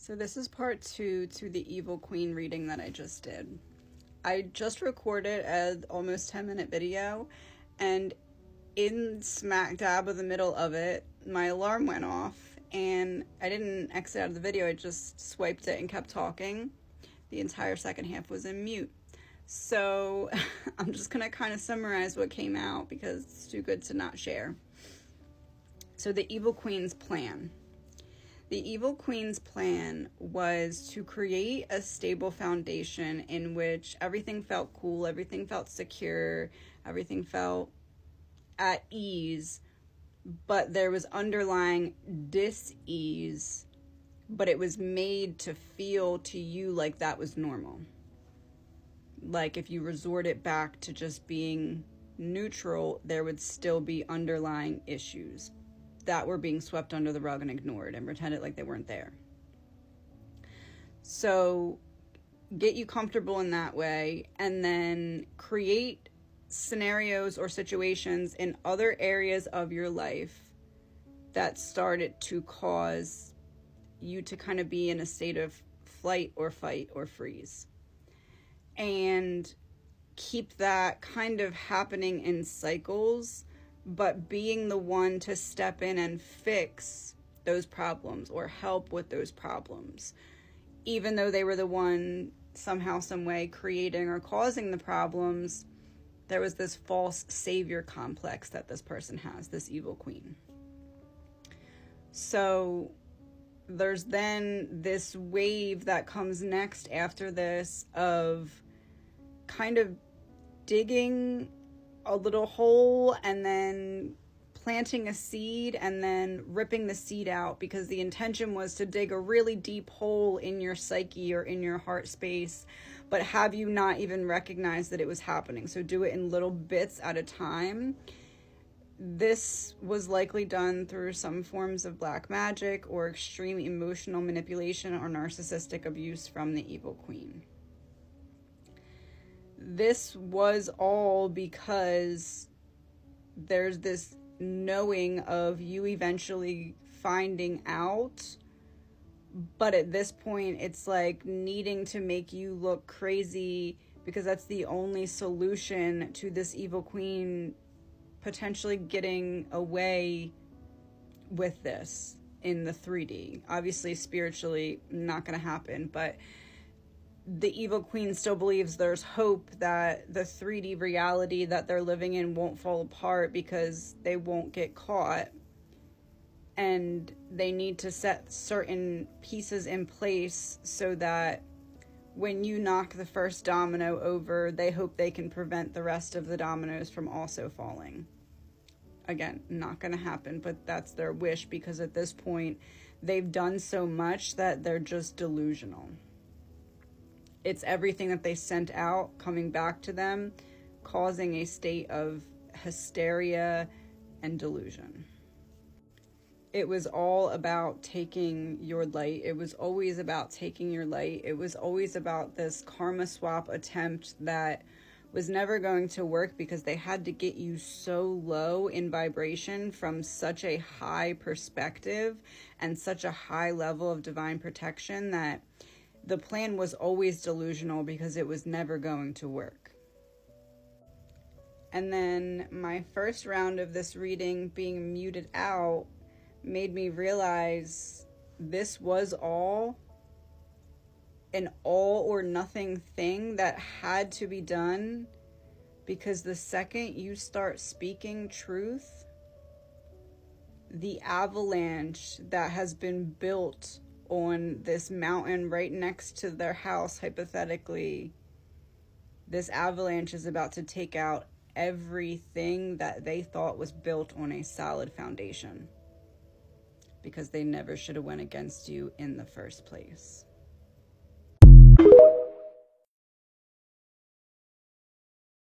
So this is part 2 to the Evil Queen reading that I just did. I just recorded an almost 10-minute video, and in smack dab of the middle of it, my alarm went off, and I didn't exit out of the video. I just swiped it and kept talking. The entire second half was in mute. So I'm just going to kind of summarize what came out because it's too good to not share. So the Evil Queen's plan. The Evil Queen's plan was to create a stable foundation in which everything felt cool, everything felt secure, everything felt at ease, but there was underlying dis-ease, but it was made to feel to you like that was normal. Like if you resorted back to just being neutral, there would still be underlying issues that were being swept under the rug and ignored and pretended like they weren't there. So get you comfortable in that way, and then create scenarios or situations in other areas of your life that started to cause you to kind of be in a state of flight or fight or freeze. And keep that kind of happening in cycles, but being the one to step in and fix those problems or help with those problems. Even though they were the one somehow, some way creating or causing the problems, there was this false savior complex that this person has, this evil queen. So there's then this wave that comes next after this of kind of digging a little hole and then planting a seed and then ripping the seed out, because the intention was to dig a really deep hole in your psyche or in your heart space, but have you not even recognize that it was happening. So do it in little bits at a time. This was likely done through some forms of black magic or extreme emotional manipulation or narcissistic abuse from the evil queen. This was all because there's this knowing of you eventually finding out, but at this point it's like needing to make you look crazy, because that's the only solution to this evil queen potentially getting away with this in the 3D. Obviously spiritually not going to happen, but the evil queen still believes there's hope that the 3D reality that they're living in won't fall apart because they won't get caught. And they need to set certain pieces in place so that when you knock the first domino over, they hope they can prevent the rest of the dominoes from also falling. Again, not going to happen, but that's their wish, because at this point they've done so much that they're just delusional. It's everything that they sent out coming back to them, causing a state of hysteria and delusion. It was all about taking your light. It was always about taking your light. It was always about this karma swap attempt that was never going to work, because they had to get you so low in vibration from such a high perspective and such a high level of divine protection that the plan was always delusional, because it was never going to work. And then my first round of this reading being muted out made me realize this was all an all or nothing thing that had to be done, because the second you start speaking truth, the avalanche that has been built on this mountain right next to their house, hypothetically, this avalanche is about to take out everything that they thought was built on a solid foundation, because they never should have went against you in the first place.